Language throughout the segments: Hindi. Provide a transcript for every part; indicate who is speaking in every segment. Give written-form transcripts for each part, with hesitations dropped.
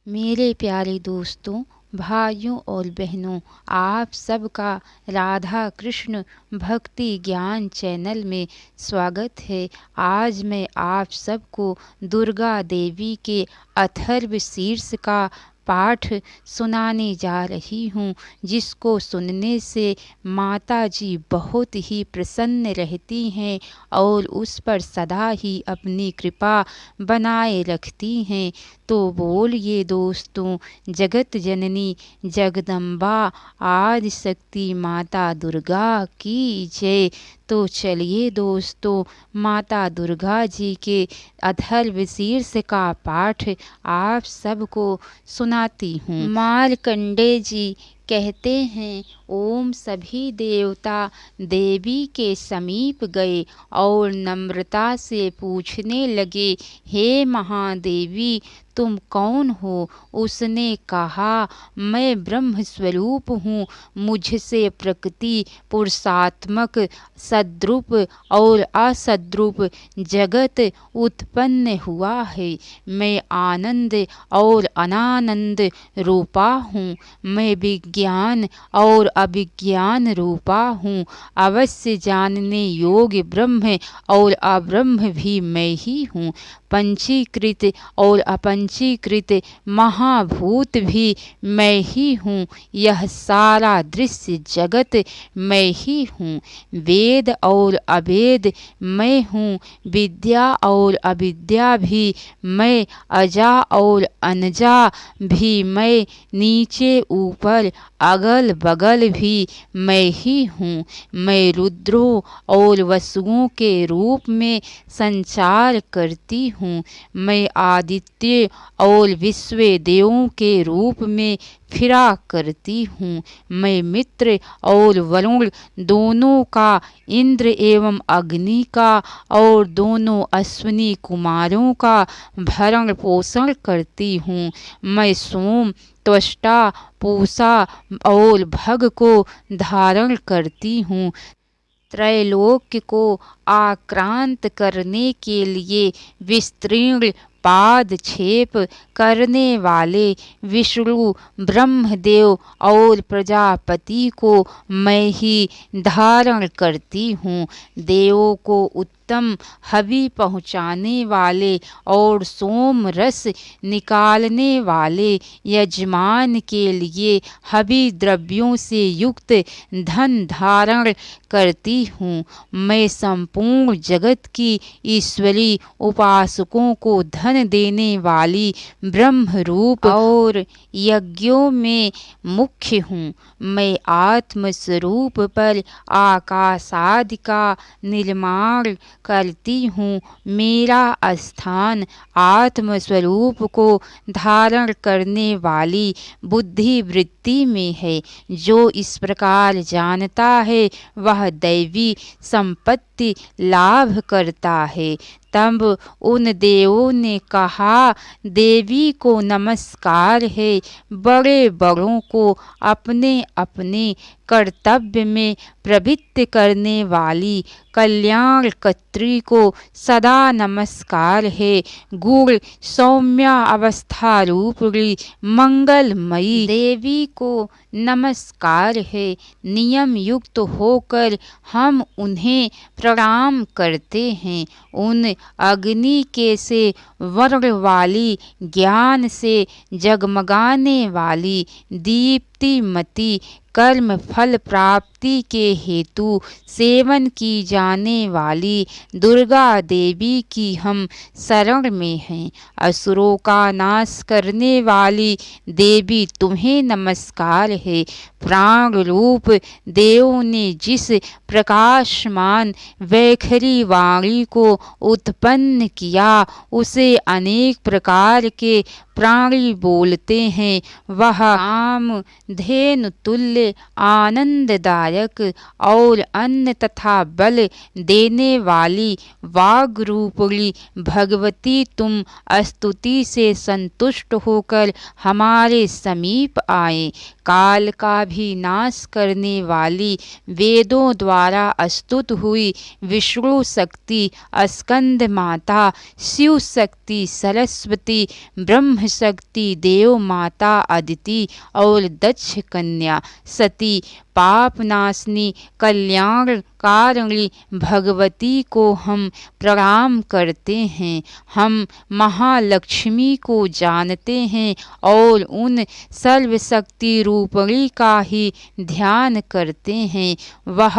Speaker 1: मेरे प्यारे दोस्तों, भाइयों और बहनों, आप सबका राधा कृष्ण भक्ति ज्ञान चैनल में स्वागत है। आज मैं आप सबको दुर्गा देवी के अथर्व शीर्ष का पाठ सुनाने जा रही हूँ, जिसको सुनने से माता जी बहुत ही प्रसन्न रहती हैं और उस पर सदा ही अपनी कृपा बनाए रखती हैं। तो बोलिए दोस्तों, जगत जननी जगदम्बा आदि शक्ति माता दुर्गा की जय। तो चलिए दोस्तों, माता दुर्गा जी के अथर्व शीर्ष का पाठ आप सबको सुनाती हूँ। मार्कंडेय जी कहते हैं, ओम सभी देवता देवी के समीप गए और नम्रता से पूछने लगे, हे महादेवी तुम कौन हो? उसने कहा, मैं ब्रह्म स्वरूप हूँ। मुझसे प्रकृति पुरुषात्मक सद्रूप और असद्रूप जगत उत्पन्न हुआ है। मैं आनंद और अनानंद रूपा हूँ। मैं विज्ञान और अविज्ञान रूपा हूँ। अवश्य जानने योग्य ब्रह्म और अब्रह्म भी मैं ही हूँ। पंचीकृत और अपंचीकृत महाभूत भी मैं ही हूँ। यह सारा दृश्य जगत मैं ही हूँ। वेद और अवेद मैं हूँ। विद्या और अविद्या भी मैं, अजा और अनजा भी मैं, नीचे ऊपर अगल बगल भी मैं ही हूँ। मैं रुद्रों और वसुओं के रूप में संचार करती हूँ। मैं आदित्य और विश्व देवों के रूप में फिरा करती हूँ। मैं मित्र और वरुण दोनों का, इंद्र एवं अग्नि का और दोनों अश्विनी कुमारों का भरण पोषण करती हूँ। मैं सोम, त्वष्टा, पूषा और भग को धारण करती हूँ। त्रैलोक्य को आक्रांत करने के लिए विस्तीर्ण पादक्षेप करने वाले विष्णु, ब्रह्मदेव और प्रजापति को मैं ही धारण करती हूँ। देवों को उत्तम हवि पहुँचाने वाले और सोम रस निकालने वाले यजमान के लिए हवि द्रव्यों से युक्त धन धारण करती हूँ। मैं संपूर्ण जगत की ईश्वरी उपासकों को धन देने वाली ब्रह्म रूप और यज्ञों में मुख्य हूँ। मैं आत्म स्वरूप पर आकाशादि का निर्माण करती हूँ। मेरा स्थान आत्म स्वरूप को धारण करने वाली बुद्धि वृत्ति में है। जो इस प्रकार जानता है वह दैवी संपत्ति लाभ करता है। तब उन देवों ने कहा, देवी को नमस्कार है। बड़े बड़ों को अपने अपने कर्तव्य में प्रवृत्त करने वाली कल्याणकर्त्री को सदा नमस्कार है। गुण सौम्या अवस्था रूपी मंगलमयी देवी को नमस्कार है। नियम युक्त होकर हम उन्हें प्रणाम करते हैं। उन अग्नि के से वर्ण वाली, ज्ञान से जगमगाने वाली, दीप्तिमती, कर्म फल प्राप्ति के हेतु सेवन की जाने वाली दुर्गा देवी की हम शरण में हैं। असुरों का नाश करने वाली देवी तुम्हें नमस्कार है। प्राण रूप देव ने जिस प्रकाशमान वैखरी वाणी को उत्पन्न किया, उसे अनेक प्रकार के प्राणी बोलते हैं। वह आम धेनु तुल्य आनंददायक और अन्न तथा बल देने वाली वाग रूपी भगवती तुम स्तुति से संतुष्ट होकर हमारे समीप आए। काल का भी नाश करने वाली, वेदों द्वारा स्तुत हुई विष्णु शक्ति स्कंद माता, शिव शक्ति सरस्वती, ब्रह्म शक्ति देव माता अदिति और दक्ष कन्या सती, पाप नाशनी कल्याण कारिणी भगवती को हम प्रणाम करते हैं। हम महालक्ष्मी को जानते हैं और उन सर्वशक्ति रूपिणी का ही ध्यान करते हैं। वह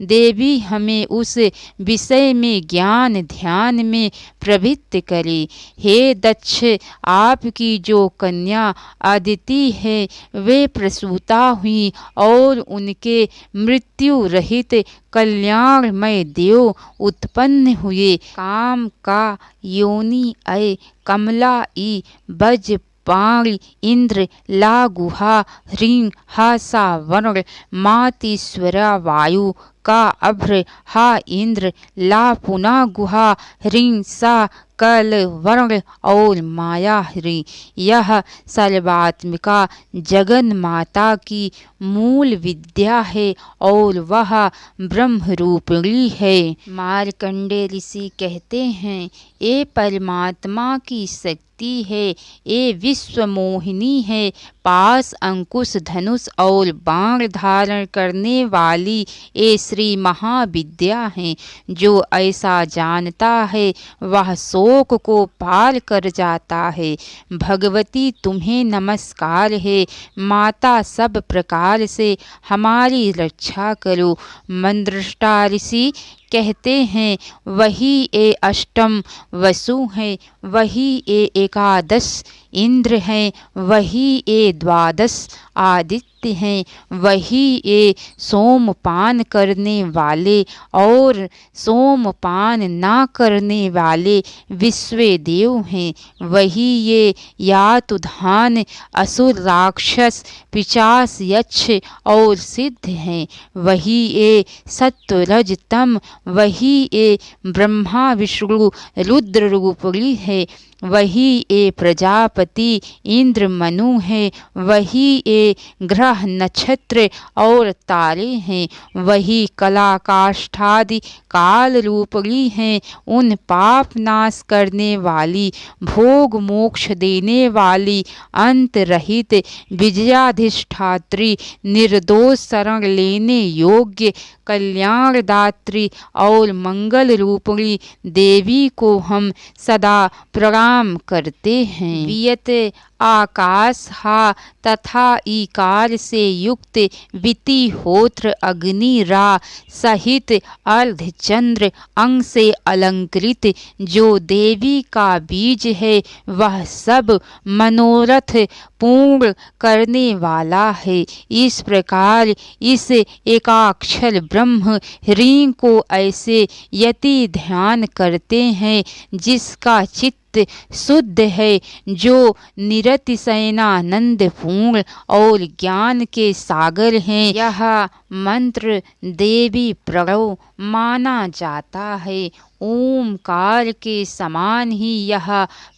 Speaker 1: देवी हमें उस विषय में ज्ञान ध्यान में प्रवृत्त करे। हे दक्ष, आपकी जो कन्या अदिति है वे प्रसूता हुई और उनके मृत्यु रहित कल्याणमय देव उत्पन्न हुए। काम का योनि अय कमला ई बज पाणि इंद्र ला गुहा ह्रीं हा सा वरुण मातीश्वरा वायु का अभ्र हा इंद्र ला पुना गुहा ह्रीं सा कल वरुण और माया ह्रीं। यह सर्वात्मिका जगन माता की मूल विद्या है और वह ब्रह्म रूपिणी है। मार्कंडेय ऋषि कहते हैं, ये परमात्मा की शक्ति है, ये विश्व मोहिनी है, पास अंकुश धनुष और बाण धारण करने वाली ये श्री महाविद्या है। जो ऐसा जानता है वह शोक को पार कर जाता है। भगवती तुम्हें नमस्कार है, माता सब प्रकार से हमारी रक्षा करो। मंद्रष्टा ऋषि कहते हैं, वही ये अष्टम वसु हैं, वही ये एकादश इंद्र हैं, वही ये द्वादश आदित्य हैं, वही ये सोमपान करने वाले और सोमपान ना करने वाले विश्व देव हैं, वही ये यातुधान असुर राक्षस पिशाच यक्ष और सिद्ध हैं, वही ये सत्वरज तम, वही ये ब्रह्मा विष्णु रुद्र रूपिणी है, वही ये प्रजापति इंद्र मनु है, वही ये ग्रह नक्षत्र और तारे हैं, वही कला काष्ठादि काल रूपिणी हैं। उन पाप नाश करने वाली, भोग मोक्ष देने वाली, अंत रहित विजयाधिष्ठात्री, निर्दोष शरण लेने योग्य, कल्याणदात्री और मंगल रूपिणी देवी को हम सदा प्रणाम करते हैं। वियत आकाश हा तथा ईकार से युक्त विति होत्र अग्नि रा सहित अर्धचंद्र अंग से अलंकृत जो देवी का बीज है, वह सब मनोरथ पूर्ण करने वाला है। इस प्रकार इस एकाक्षर ब्रह्म ह्रीं को ऐसे यति ध्यान करते हैं जिसका चित्त शुद्ध है, जो निरतिशयनानंद पूर्ण और ज्ञान के सागर हैं। यह मंत्र देवी प्रणव माना जाता है। ओमकार के समान ही यह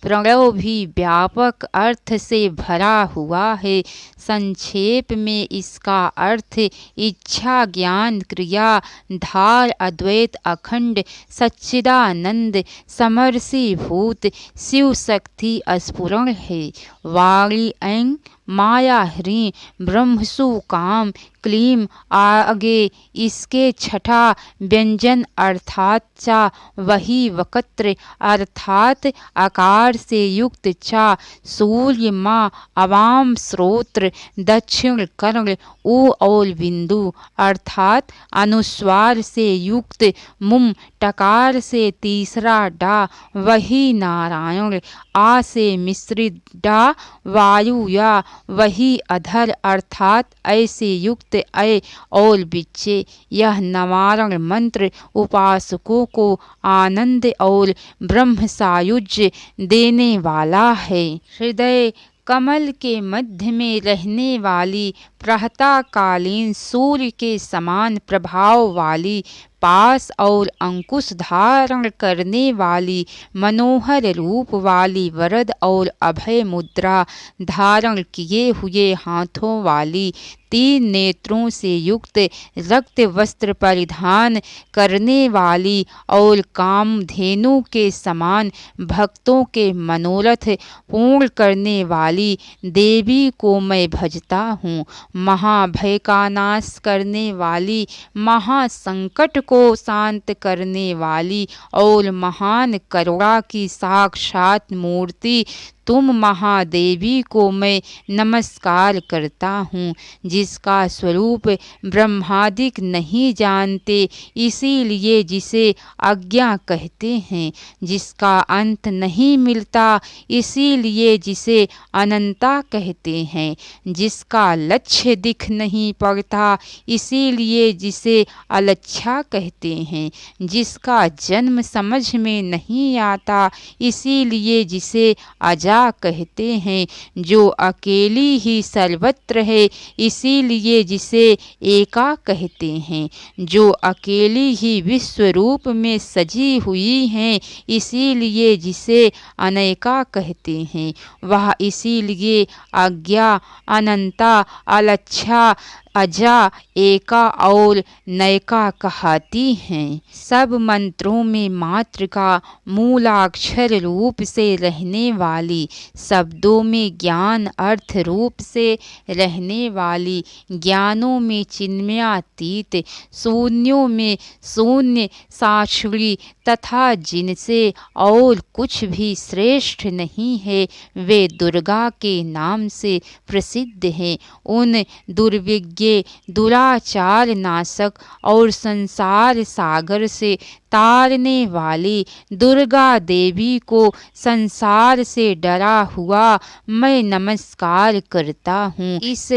Speaker 1: प्रणव भी व्यापक अर्थ से भरा हुआ है। संक्षेप में इसका अर्थ इच्छा ज्ञान क्रिया धार अद्वैत अखंड सच्चिदानंद समर्षिभूत शिव शक्ति स्फुरण है। वाणी ऐं माया ह्रीं ब्रह्मसु काम क्लीम आगे इसके छठा व्यंजन अर्थात चा वही वक्त्र अर्थात आकार से युक्त चा सूर्य माँ अवाम स्रोत्र दक्षिण कर्ण उ और बिंदु अर्थात अनुस्वार से युक्त मुम टकार से तीसरा डा वही नारायण आ से मिश्रित डा वायु या वही अधर अर्थात ऐसे युक्त अय और बिच्चे। यह नवारण मंत्र उपासकों को आनंद और ब्रह्म सायुज्य देने वाला है। हृदय कमल के मध्य में रहने वाली प्रातःकालीन सूर्य के समान प्रभाव वाली पास और अंकुश धारण करने वाली मनोहर रूप वाली वरद और अभय मुद्रा धारण किए हुए हाथों वाली 3 नेत्रों से युक्त रक्त वस्त्र परिधान करने वाली और कामधेनु के समान भक्तों के मनोरथ पूर्ण करने वाली देवी को मैं भजता हूँ। महाभय का नाश करने वाली, महासंकट को शांत करने वाली और महान करुणा की साक्षात मूर्ति तुम महादेवी को मैं नमस्कार करता हूँ, जिसका स्वरूप ब्रह्मादिक नहीं जानते, इसीलिए जिसे अज्ञा कहते हैं, जिसका अंत नहीं मिलता, इसीलिए जिसे अनंता कहते हैं, जिसका लक्ष्य दिख नहीं पड़ता, इसीलिए जिसे अलच्छा कहते हैं, जिसका जन्म समझ में नहीं आता, इसीलिए जिसे अजा कहते हैं, जो अकेली ही सर्वत्र है, इसीलिए जिसे एका कहते हैं, जो अकेली ही विश्व रूप में सजी हुई हैं, इसीलिए जिसे अनेका कहते हैं। वह इसीलिए अज्ञा, अनंता, अलच्छा, अजा, एका और नयका कहती हैं। सब मंत्रों में मात्र का मूलाक्षर रूप से रहने वाली, शब्दों में ज्ञान अर्थ रूप से रहने वाली, ज्ञानों में चिन्मयातीत, शून्यों में शून्य शाश्वती तथा जिनसे और कुछ भी श्रेष्ठ नहीं है, वे दुर्गा के नाम से प्रसिद्ध हैं। उन दुर्विज्ञ, दुराचार नाशक और संसार सागर से तारने वाली दुर्गा देवी को संसार से डरा हुआ मैं नमस्कार करता हूँ। इस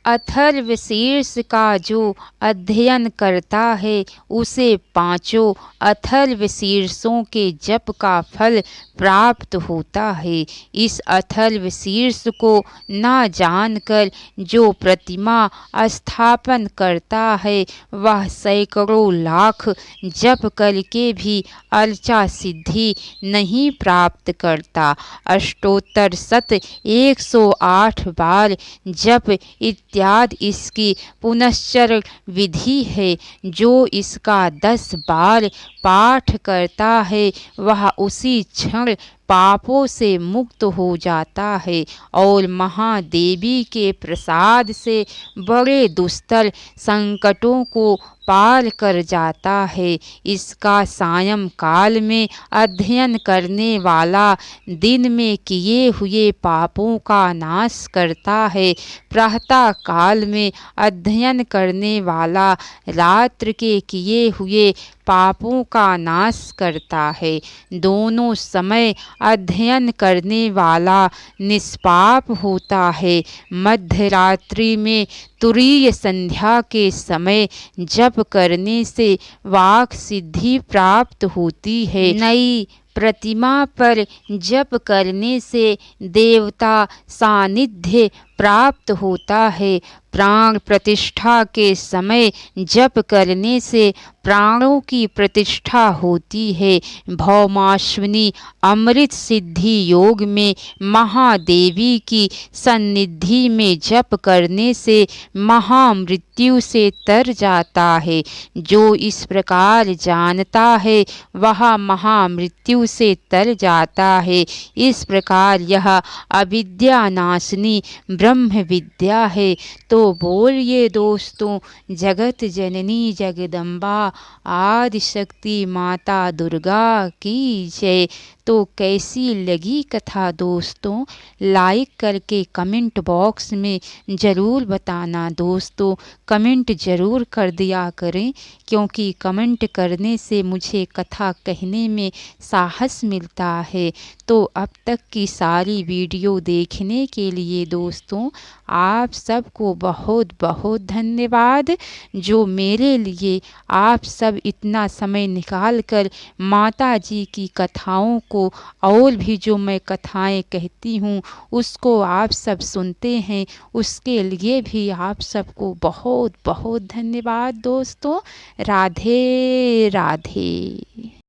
Speaker 1: अथर्वशीर्ष का जो अध्ययन करता है, उसे 5 अथर्वशीर्षों के जप का फल प्राप्त होता है। इस अथर्वशीर्ष को न जानकर जो प्रतिमा स्थापन करता है, वह सैकड़ों लाख जप करके भी अर्चा सिद्धि नहीं प्राप्त करता। अष्टोत्तर शत 108 बार जप इत्यादि इसकी पुनश्चर विधि है। जो इसका 10 बार पाठ करता है, वह उसी क्षण पापों से मुक्त हो जाता है और महादेवी के प्रसाद से बड़े दुस्तर संकटों को पार कर जाता है। इसका सायं काल में अध्ययन करने वाला दिन में किए हुए पापों का नाश करता है। प्रातः काल में अध्ययन करने वाला रात्र के किए हुए पापों का नाश करता है। दोनों समय अध्ययन करने वाला निष्पाप होता है। मध्य रात्रि में तुरीय संध्या के समय जप करने से वाक सिद्धि प्राप्त होती है। नई प्रतिमा पर जप करने से देवता सानिध्य प्राप्त होता है। प्राण प्रतिष्ठा के समय जप करने से प्राणों की प्रतिष्ठा होती है। भौमाश्विनी अमृत सिद्धि योग में महादेवी की सन्निधि में जप करने से महामृत्यु से तर जाता है। जो इस प्रकार जानता है, वह महामृत्यु से तर जाता है। इस प्रकार यह अविद्या नाशिनी ब्रह्म विद्या है। तो बोलिए दोस्तों, जगत जननी जगदम्बा आदि शक्ति माता दुर्गा की जय। तो कैसी लगी कथा दोस्तों, लाइक करके कमेंट बॉक्स में ज़रूर बताना दोस्तों। कमेंट ज़रूर कर दिया करें, क्योंकि कमेंट करने से मुझे कथा कहने में साहस मिलता है। तो अब तक की सारी वीडियो देखने के लिए दोस्तों आप सबको बहुत बहुत धन्यवाद। जो मेरे लिए आप सब इतना समय निकाल कर माता जी की कथाओं को और भी जो मैं कथाएं कहती हूँ उसको आप सब सुनते हैं, उसके लिए भी आप सबको बहुत बहुत धन्यवाद दोस्तों। राधे राधे।